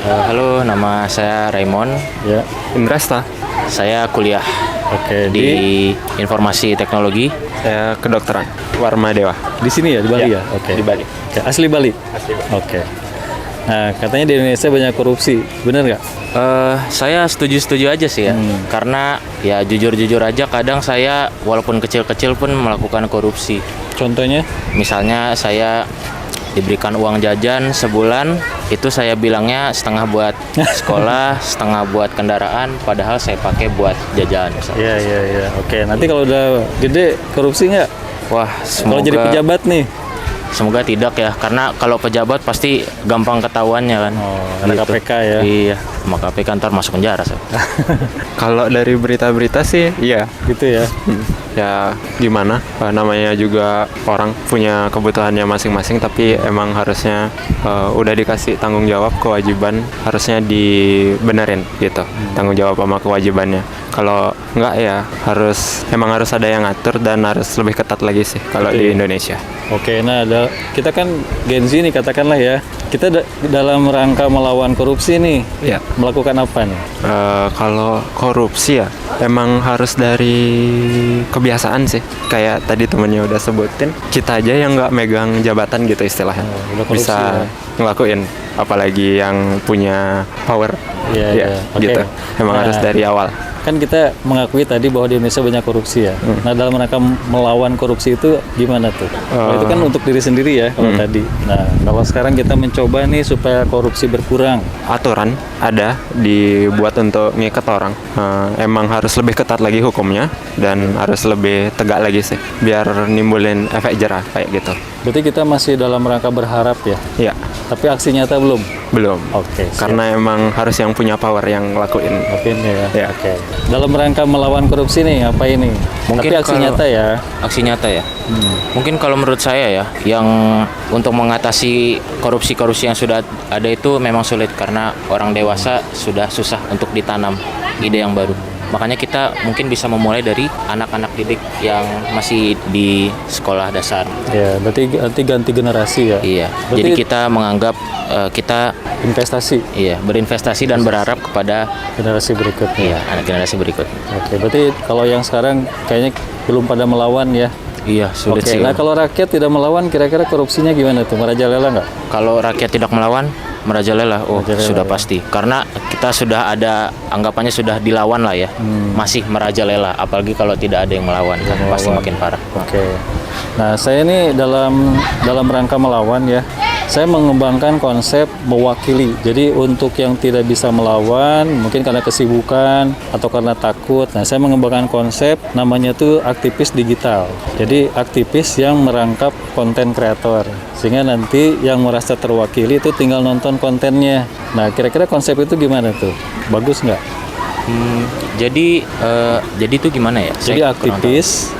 Halo, nama saya Raymond. Ya, Indrasta. Saya kuliah Oke, di Informasi Teknologi. Saya kedokteran Warma Dewa. di sini ya, di Bali ya? Oke. Di Bali. Oke, asli Bali? Oke. Nah, katanya di Indonesia banyak korupsi. Benar nggak? Saya setuju-setuju aja sih ya. Karena ya jujur-jujur aja kadang saya walaupun kecil-kecil pun melakukan korupsi. Contohnya? Misalnya saya diberikan uang jajan sebulan, itu saya bilangnya setengah buat sekolah, setengah buat kendaraan, padahal saya pakai buat jajan. Iya, iya, iya. Oke, nanti kalau udah gede korupsi nggak? Wah, Kalau jadi pejabat nih? semoga tidak ya, karena kalau pejabat pasti gampang ketahuannya kan. Ada KPK ya? Iya, sama KPK ntar masuk penjara. Kalau dari berita-berita sih, iya. Gitu ya? Ya gimana? Namanya juga orang punya kebutuhannya masing-masing, tapi emang harusnya udah dikasih tanggung jawab, kewajiban harusnya dibenerin gitu. Tanggung jawab sama kewajibannya. Kalau enggak ya emang harus ada yang ngatur dan harus lebih ketat lagi sih kalau di Indonesia. Oke, nah kita kan Gen Z nih katakanlah ya. Kita dalam rangka melawan korupsi nih, Iya. melakukan apa nih? Kalau korupsi ya emang harus dari kebiasaan sih. Kayak tadi temennya udah sebutin, kita aja yang nggak megang jabatan gitu istilahnya udah korupsi bisa ya. ngelakuin, apalagi yang punya power. Iya, Ya, iya. Oke. gitu. Emang Nah, harus dari awal. Kan kita mengakui tadi bahwa di Indonesia banyak korupsi ya. Nah, dalam rangka melawan korupsi itu gimana tuh? Kalau itu kan untuk diri sendiri ya kalau tadi. Nah, kalau sekarang kita mencoba nih supaya korupsi berkurang. Aturan ada dibuat untuk ngikat orang. Emang harus lebih ketat lagi hukumnya dan harus lebih tegak lagi sih, biar nimbulin efek jerah kayak gitu. Berarti kita masih dalam rangka berharap ya. Iya, Tapi aksi nyata belum. belum. Oke. siap. Karena emang harus yang punya power yang ngelakuin. Oke ya. Ya. Oke. Dalam rangka melawan korupsi nih apa ini? Mungkin Tapi aksi kalau- nyata ya. Aksi nyata ya. Mungkin kalau menurut saya ya, yang untuk mengatasi korupsi-korupsi yang sudah ada itu memang sulit karena orang dewasa sudah susah untuk ditanam ide yang baru. Makanya kita mungkin bisa memulai dari anak-anak didik yang masih di sekolah dasar. Ya, berarti nanti ganti generasi ya. Iya. Berarti Jadi kita menganggap kita investasi berinvestasi dan berharap kepada generasi berikutnya. anak generasi berikut. Oke, berarti kalau yang sekarang kayaknya belum pada melawan ya. Iya, sulit Oke, sih. nah kalau rakyat tidak melawan, kira-kira korupsinya gimana tuh? Merajalela nggak? Kalau rakyat tidak melawan, merajalela. Oh, Merajalela sudah ya. pasti. Karena kita sudah ada anggapannya sudah dilawan lah ya. Masih merajalela, apalagi kalau tidak ada yang melawan, kan pasti melawan. makin parah. Oke. Nah, saya ini dalam rangka melawan ya, saya mengembangkan konsep mewakili. Jadi untuk yang tidak bisa melawan, mungkin karena kesibukan atau karena takut. Nah, saya mengembangkan konsep namanya tuh aktivis digital. Jadi aktivis yang merangkap konten kreator. Sehingga nanti yang merasa terwakili itu tinggal nonton kontennya. Nah, kira-kira konsep itu gimana tuh? Bagus nggak? Jadi itu gimana ya? Jadi Saya kurang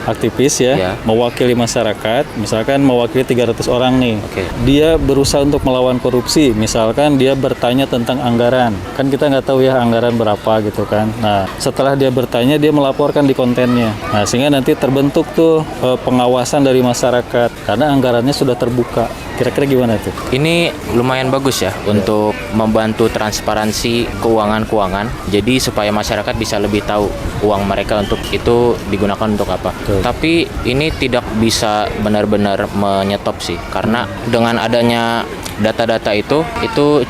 aktivis ya, Ya. mewakili masyarakat, misalkan mewakili 300 orang nih. Oke. Dia berusaha untuk melawan korupsi, misalkan dia bertanya tentang anggaran. Kan kita nggak tahu ya anggaran berapa gitu kan. Nah, setelah dia bertanya, dia melaporkan di kontennya. Nah, sehingga nanti terbentuk tuh pengawasan dari masyarakat, karena anggarannya sudah terbuka. Kira-kira gimana tuh? Ini lumayan bagus ya untuk membantu transparansi keuangan-keuangan. Jadi supaya masyarakat bisa lebih tahu uang mereka untuk itu digunakan untuk apa. Betul. Tapi ini tidak bisa benar-benar menyetop sih, karena dengan adanya data-data itu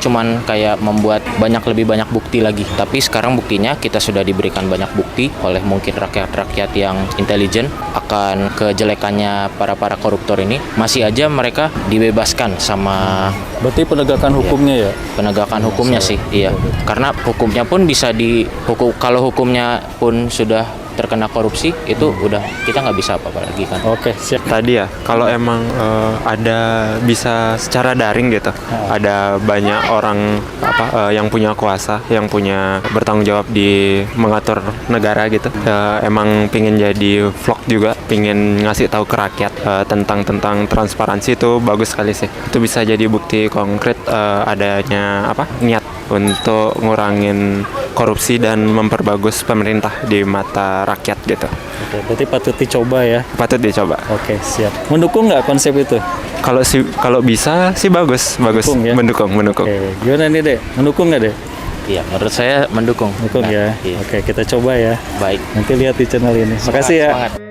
cuman kayak membuat lebih banyak bukti lagi. Tapi sekarang buktinya kita sudah diberikan banyak bukti oleh mungkin rakyat-rakyat yang intelijen akan kejelekannya para koruptor ini. Masih aja mereka dibebaskan sama Berarti penegakan hukumnya ya? penegakan hukumnya sih. Iya. Karena hukumnya pun bisa kalau hukumnya pun sudah terkena korupsi, itu udah kita nggak bisa apa-apa lagi kan. Oke, siap. Tadi ya, kalau emang ada bisa secara daring gitu, ada banyak orang yang punya kuasa, yang punya bertanggung jawab di mengatur negara gitu, emang pingin jadi vlog juga, pingin ngasih tahu ke rakyat tentang transparansi, itu bagus sekali sih. Itu bisa jadi bukti konkret adanya niat untuk ngurangin korupsi dan memperbagus pemerintah di mata rakyat gitu. Oke, berarti patut dicoba ya. Patut dicoba. Oke, siap. Mendukung nggak konsep itu? Kalau bisa sih bagus. Mendukung ya? Mendukung. Oke, gimana nih Dek? Mendukung nggak Dek? Iya, menurut saya mendukung. Mendukung Nah, ya. iya. Oke, kita coba ya. Baik. Nanti lihat di channel ini. Makasih ya. Semangat.